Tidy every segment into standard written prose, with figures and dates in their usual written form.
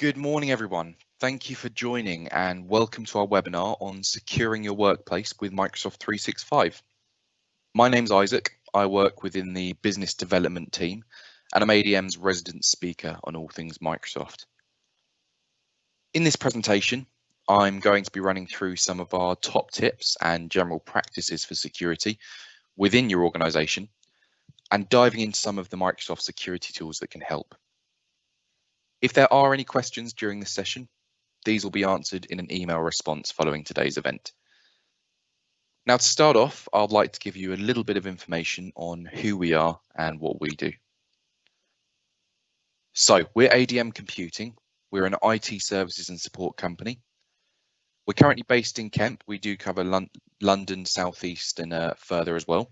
Good morning, everyone. Thank you for joining and welcome to our webinar on securing your workplace with Microsoft 365. My name's Isaac. I work within the business development team and I'm ADM's resident speaker on all things Microsoft. In this presentation, I'm going to be running through some of our top tips and general practices for security within your organization and diving into some of the Microsoft security tools that can help. If there are any questions during this session, these will be answered in an email response following today's event. Now, to start off, I'd like to give you a little bit of information on who we are and what we do. So, we're ADM Computing. We're an IT services and support company. We're currently based in Kent. We do cover London, South East and further as well.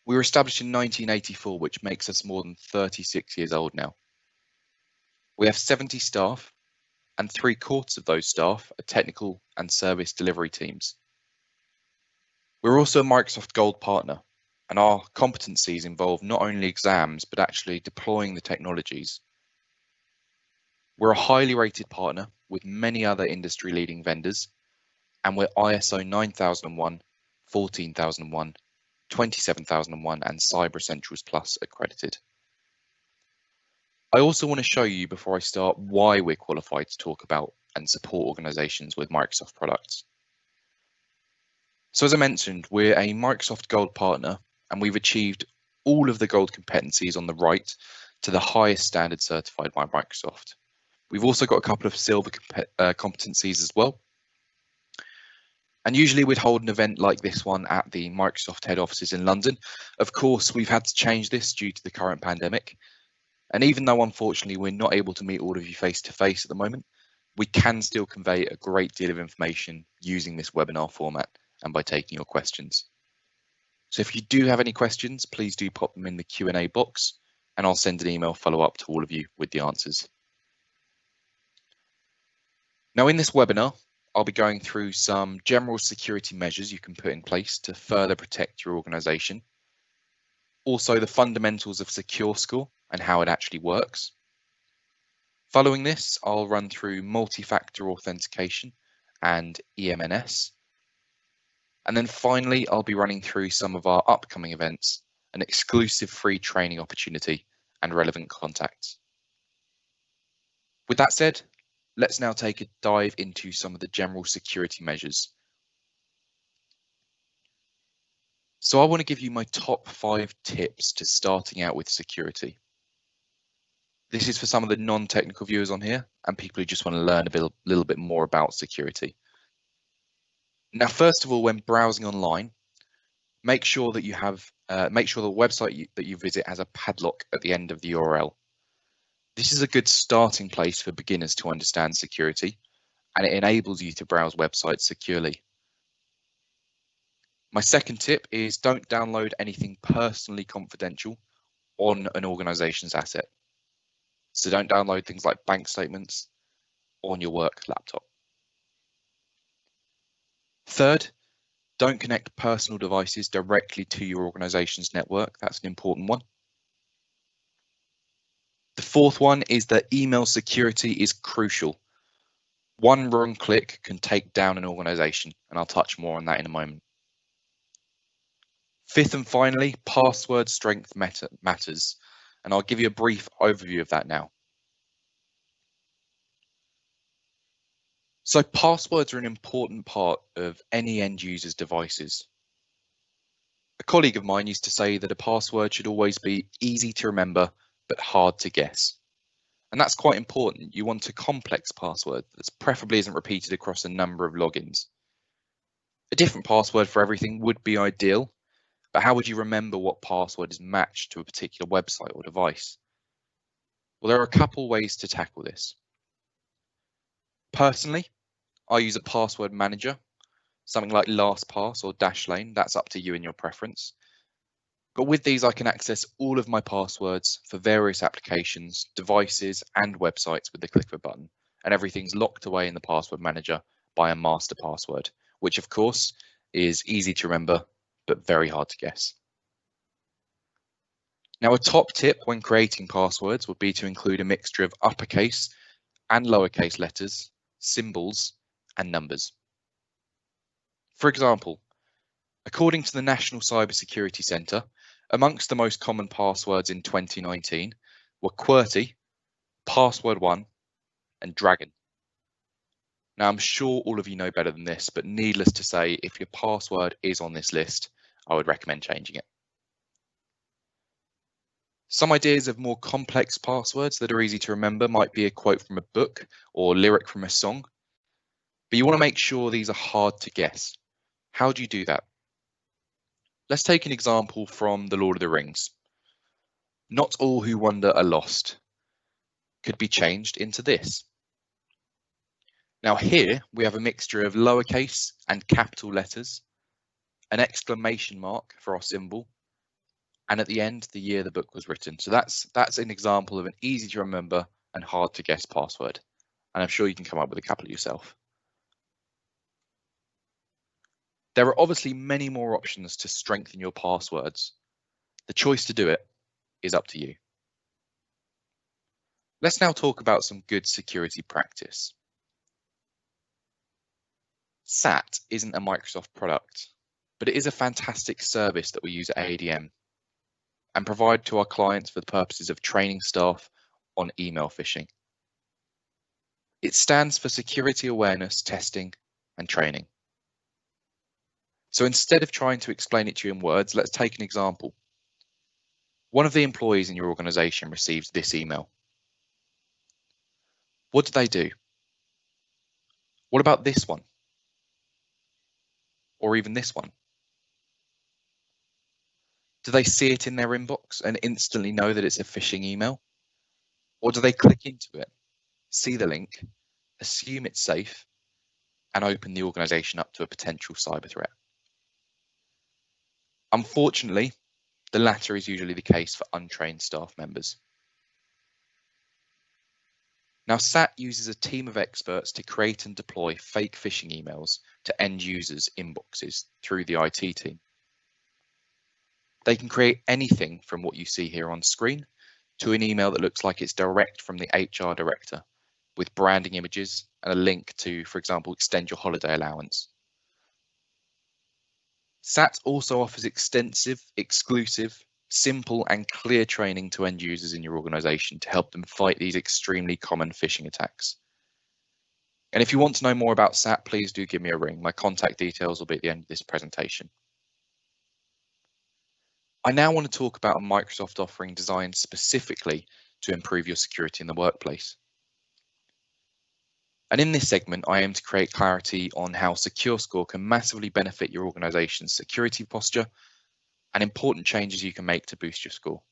We were established in 1984, which makes us more than 36 years old now. We have 70 staff, and 3/4 of those staff are technical and service delivery teams. We're also a Microsoft Gold partner, and our competencies involve not only exams, but actually deploying the technologies. We're a highly rated partner with many other industry-leading vendors, and we're ISO 9001, 14001, 27001, and Cyber Essentials Plus accredited. I also want to show you before I start why we're qualified to talk about and support organizations with Microsoft products. So as I mentioned, we're a Microsoft Gold partner and we've achieved all of the gold competencies on the right to the highest standard certified by Microsoft. We've also got a couple of silver competencies as well. And usually we'd hold an event like this one at the Microsoft head offices in London. Of course, we've had to change this due to the current pandemic. And even though, unfortunately, we're not able to meet all of you face to face at the moment, we can still convey a great deal of information using this webinar format and by taking your questions. So if you do have any questions, please do pop them in the Q&A box and I'll send an email follow-up to all of you with the answers. Now, in this webinar, I'll be going through some general security measures you can put in place to further protect your organization. Also, the fundamentals of Secure Score and how it actually works. Following this, I'll run through multi-factor authentication and EMNS. And then finally, I'll be running through some of our upcoming events, an exclusive free training opportunity and relevant contacts. With that said, let's now take a dive into some of the general security measures. So I want to give you my top 5 tips to starting out with security. This is for some of the non-technical viewers on here and people who just want to learn a little bit more about security. Now, first of all, when browsing online, make sure that you have the website that you visit has a padlock at the end of the URL. This is a good starting place for beginners to understand security, and it enables you to browse websites securely. My second tip is don't download anything personally confidential on an organization's asset. So don't download things like bank statements on your work laptop. Third, don't connect personal devices directly to your organization's network. That's an important one. The fourth one is that email security is crucial. One wrong click can take down an organization, and I'll touch more on that in a moment. Fifth and finally, password strength matters, and I'll give you a brief overview of that now. So passwords are an important part of any end user's devices. A colleague of mine used to say that a password should always be easy to remember, but hard to guess. And that's quite important. You want a complex password that preferably isn't repeated across a number of logins. A different password for everything would be ideal, but how would you remember what password is matched to a particular website or device? Well, there are a couple ways to tackle this. Personally, I use a password manager, something like LastPass or Dashlane. That's up to you and your preference. But with these, I can access all of my passwords for various applications, devices, and websites with the click of a button, and everything's locked away in the password manager by a master password, which of course is easy to remember, but very hard to guess. Now, a top tip when creating passwords would be to include a mixture of uppercase and lowercase letters, symbols, and numbers. For example, according to the National Cybersecurity Centre, amongst the most common passwords in 2019 were QWERTY, password1, and Dragon. Now, I'm sure all of you know better than this, but needless to say, if your password is on this list, I would recommend changing it. Some ideas of more complex passwords that are easy to remember might be a quote from a book or lyric from a song, but you want to make sure these are hard to guess. How do you do that? Let's take an example from The Lord of the Rings. Not all who wander are lost could be changed into this. Now here we have a mixture of lowercase and capital letters, an exclamation mark for our symbol, and at the end, the year the book was written. So that's an example of an easy to remember and hard to guess password. And I'm sure you can come up with a couple yourself. There are obviously many more options to strengthen your passwords. The choice to do it is up to you. Let's now talk about some good security practice. SAT isn't a Microsoft product, but it is a fantastic service that we use at ADM and provide to our clients for the purposes of training staff on email phishing. It stands for Security Awareness Testing and Training. So instead of trying to explain it to you in words, let's take an example. One of the employees in your organization receives this email. What do they do? What about this one? Or even this one? Do they see it in their inbox and instantly know that it's a phishing email? Or do they click into it, see the link, assume it's safe, and open the organization up to a potential cyber threat? Unfortunately, the latter is usually the case for untrained staff members. Now, SAT uses a team of experts to create and deploy fake phishing emails to end users' inboxes through the IT team. They can create anything from what you see here on screen to an email that looks like it's direct from the HR director with branding images and a link to, for example, extend your holiday allowance. SAT also offers extensive, exclusive, simple and clear training to end users in your organization to help them fight these extremely common phishing attacks. And if you want to know more about SAT, please do give me a ring. My contact details will be at the end of this presentation. I now want to talk about a Microsoft offering designed specifically to improve your security in the workplace. And in this segment, I aim to create clarity on how Secure Score can massively benefit your organization's security posture and important changes you can make to boost your score.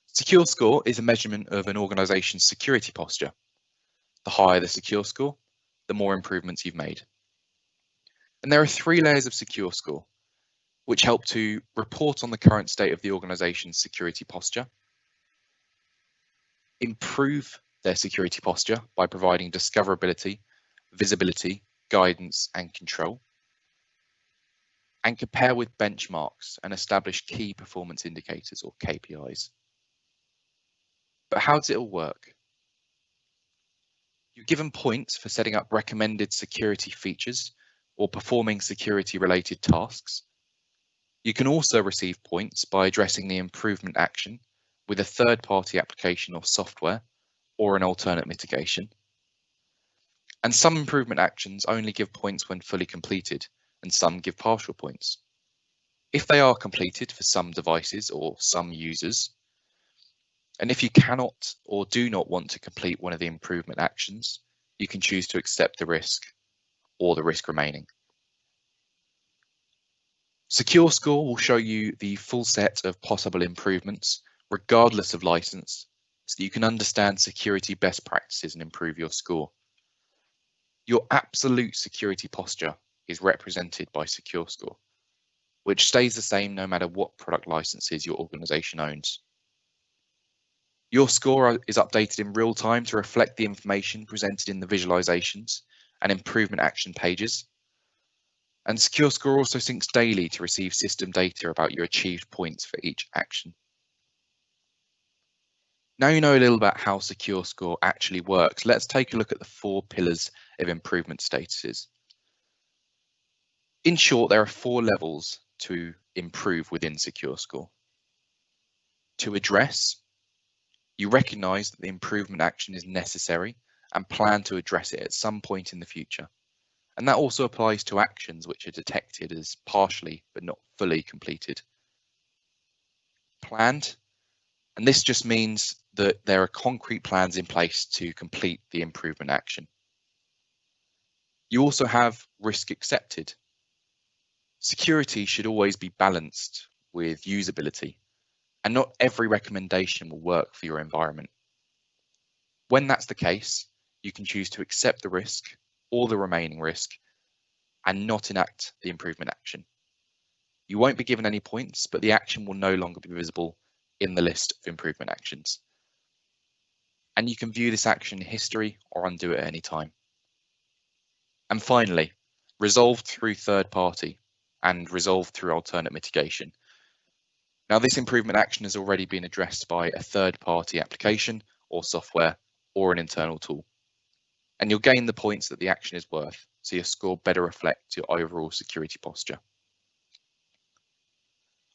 Secure Score is a measurement of an organization's security posture. The higher the Secure Score, the more improvements you've made. And there are 3 layers of Secure Score, which help to report on the current state of the organization's security posture, improve their security posture by providing discoverability, visibility, guidance, and control, and compare with benchmarks and establish key performance indicators or KPIs. But how does it all work? You're given points for setting up recommended security features or performing security-related tasks. You can also receive points by addressing the improvement action with a third-party application or software or an alternate mitigation. And some improvement actions only give points when fully completed, and some give partial points. If they are completed for some devices or some users, and if you cannot or do not want to complete one of the improvement actions, you can choose to accept the risk or the risk remaining. Secure Score will show you the full set of possible improvements, regardless of license, so that you can understand security best practices and improve your score. Your absolute security posture is represented by Secure Score, which stays the same no matter what product licenses your organization owns. Your score is updated in real time to reflect the information presented in the visualizations and improvement action pages. And Secure Score also syncs daily to receive system data about your achieved points for each action. Now you know a little about how Secure Score actually works. Let's take a look at the 4 pillars of improvement statuses. In short, there are 4 levels to improve within Secure Score. To address, you recognise that the improvement action is necessary and plan to address it at some point in the future. And that also applies to actions which are detected as partially but not fully completed. Planned, and this just means that there are concrete plans in place to complete the improvement action. You also have risk accepted. Security should always be balanced with usability, and not every recommendation will work for your environment. When that's the case, you can choose to accept the risk or the remaining risk and not enact the improvement action. You won't be given any points, but the action will no longer be visible in the list of improvement actions. And you can view this action in history or undo it at any time. And finally, resolved through third party and resolved through alternate mitigation. Now, this improvement action has already been addressed by a third party application or software or an internal tool. And you'll gain the points that the action is worth, so your score better reflects your overall security posture.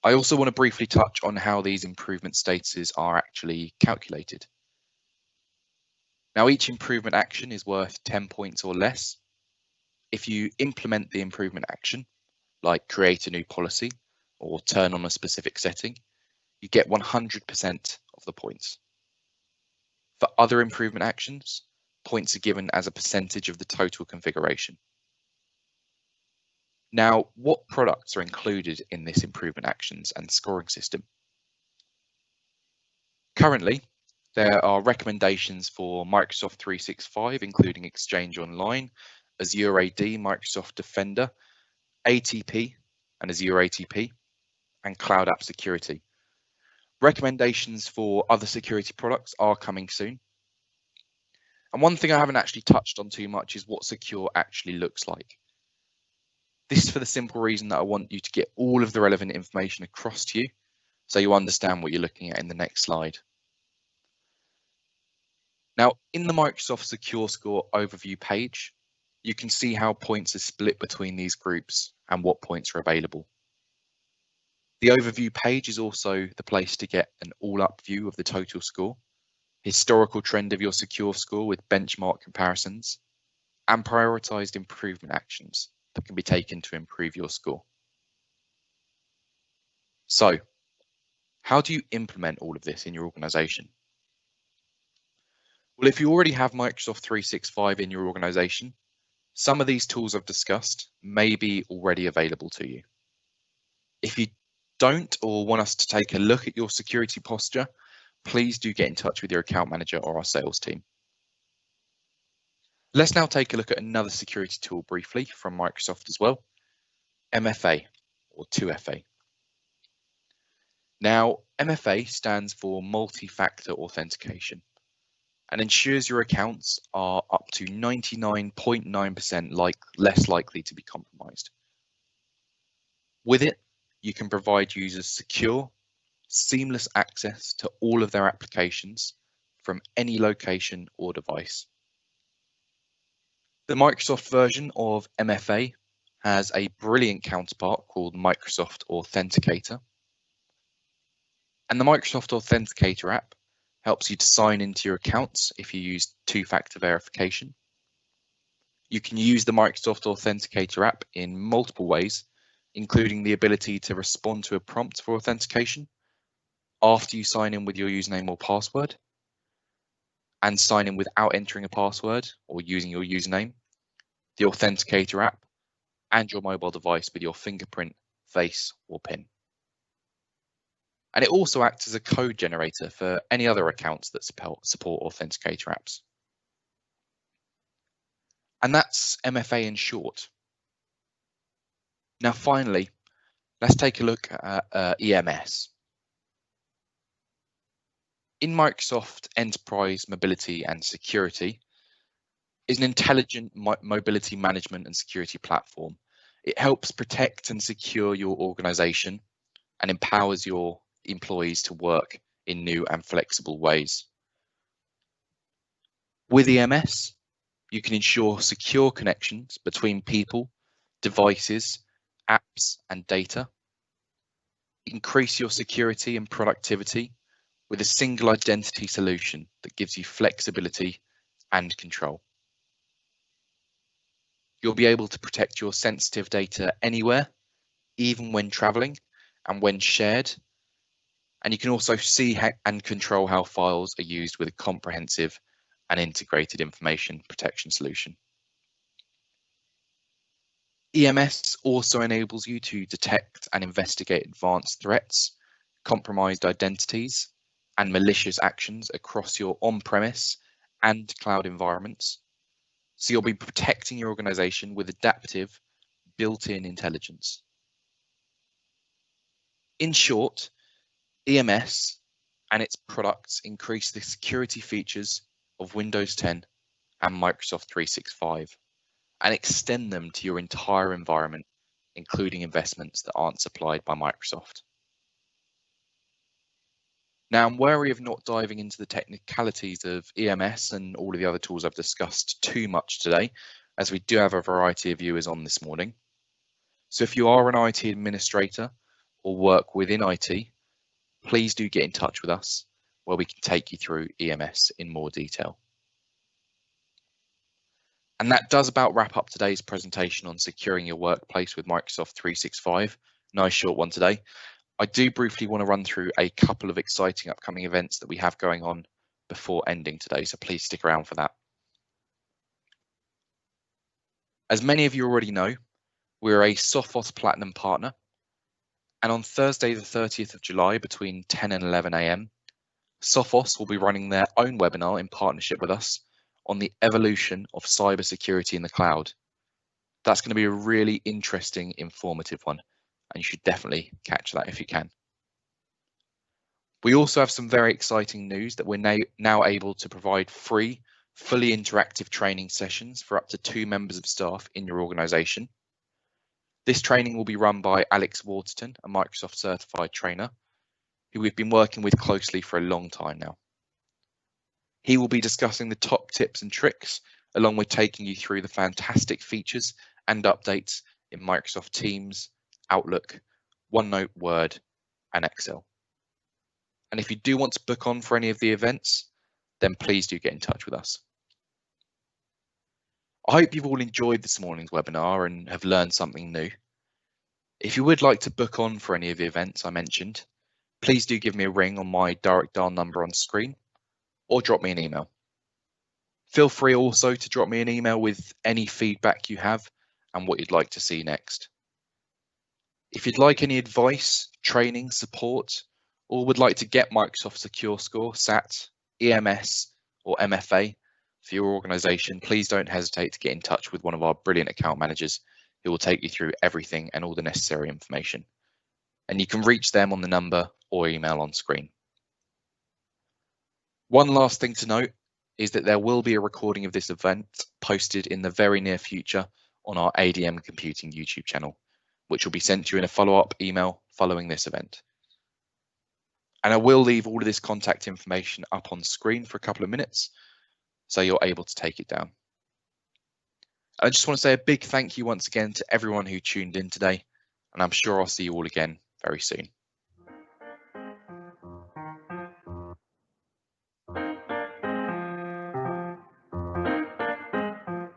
I also want to briefly touch on how these improvement statuses are actually calculated. Now, each improvement action is worth 10 points or less. If you implement the improvement action, like create a new policy or turn on a specific setting, you get 100% of the points. For other improvement actions, points are given as a percentage of the total configuration. Now, what products are included in this improvement actions and scoring system? Currently, there are recommendations for Microsoft 365, including Exchange Online, Azure AD, Microsoft Defender, ATP and Azure ATP, and Cloud App Security. Recommendations for other security products are coming soon. And one thing I haven't actually touched on too much is what secure actually looks like. This is for the simple reason that I want you to get all of the relevant information across to you so you understand what you're looking at in the next slide. Now, in the Microsoft Secure Score overview page, you can see how points are split between these groups and what points are available. The overview page is also the place to get an all-up view of the total score, historical trend of your secure score with benchmark comparisons, and prioritized improvement actions that can be taken to improve your score. So, how do you implement all of this in your organization? Well, if you already have Microsoft 365 in your organization, some of these tools I've discussed may be already available to you. If you don't or want us to take a look at your security posture, please do get in touch with your account manager or our sales team. Let's now take a look at another security tool briefly from Microsoft as well, MFA or 2FA. Now, MFA stands for multi-factor authentication and ensures your accounts are up to 99.9% less likely to be compromised. With it, you can provide users secure, seamless access to all of their applications from any location or device. The Microsoft version of MFA has a brilliant counterpart called Microsoft Authenticator. And the Microsoft Authenticator app helps you to sign into your accounts if you use two-factor verification. You can use the Microsoft Authenticator app in multiple ways, including the ability to respond to a prompt for authentication after you sign in with your username or password, and sign in without entering a password or using your username, the Authenticator app, and your mobile device with your fingerprint, face, or PIN. And it also acts as a code generator for any other accounts that support Authenticator apps. And that's MFA in short. Now, finally, let's take a look at EMS. In Microsoft Enterprise Mobility and Security is an intelligent mobility management and security platform. It helps protect and secure your organization and empowers your employees to work in new and flexible ways. With EMS, you can ensure secure connections between people, devices, apps, and data. Increase your security and productivity with a single identity solution that gives you flexibility and control. You'll be able to protect your sensitive data anywhere, even when traveling and when shared. And you can also see and control how files are used with a comprehensive and integrated information protection solution. EMS also enables you to detect and investigate advanced threats, compromised identities, and malicious actions across your on-premise and cloud environments. So you'll be protecting your organization with adaptive, built-in intelligence. In short, EMS and its products increase the security features of Windows 10 and Microsoft 365 and extend them to your entire environment, including investments that aren't supplied by Microsoft. Now, I'm wary of not diving into the technicalities of EMS and all of the other tools I've discussed too much today, as we do have a variety of viewers on this morning. So if you are an IT administrator or work within IT, please do get in touch with us where we can take you through EMS in more detail. And that does about wrap up today's presentation on securing your workplace with Microsoft 365. Nice short one today. I do briefly want to run through a couple of exciting upcoming events that we have going on before ending today, so please stick around for that. As many of you already know, we're a Sophos Platinum partner, and on Thursday the 30th of July between 10 and 11 a.m, Sophos will be running their own webinar in partnership with us on the evolution of cybersecurity in the cloud. That's going to be a really interesting, informative one, and you should definitely catch that if you can. We also have some very exciting news that we're now able to provide free, fully interactive training sessions for up to 2 members of staff in your organization. This training will be run by Alex Waterton, a Microsoft certified trainer, who we've been working with closely for a long time now. He will be discussing the top tips and tricks, along with taking you through the fantastic features and updates in Microsoft Teams, Outlook, OneNote, Word, and Excel. And if you do want to book on for any of the events, then please do get in touch with us. I hope you've all enjoyed this morning's webinar and have learned something new. If you would like to book on for any of the events I mentioned, please do give me a ring on my direct dial number on screen or drop me an email. Feel free also to drop me an email with any feedback you have and what you'd like to see next. If you'd like any advice, training, support, or would like to get Microsoft Secure Score, SAT, EMS, or MFA for your organization, please don't hesitate to get in touch with one of our brilliant account managers who will take you through everything and all the necessary information. And you can reach them on the number or email on screen. One last thing to note is that there will be a recording of this event posted in the very near future on our ADM Computing YouTube channel, which will be sent to you in a follow-up email following this event. And I will leave all of this contact information up on screen for a couple of minutes, so you're able to take it down. I just want to say a big thank you once again to everyone who tuned in today, and I'm sure I'll see you all again very soon.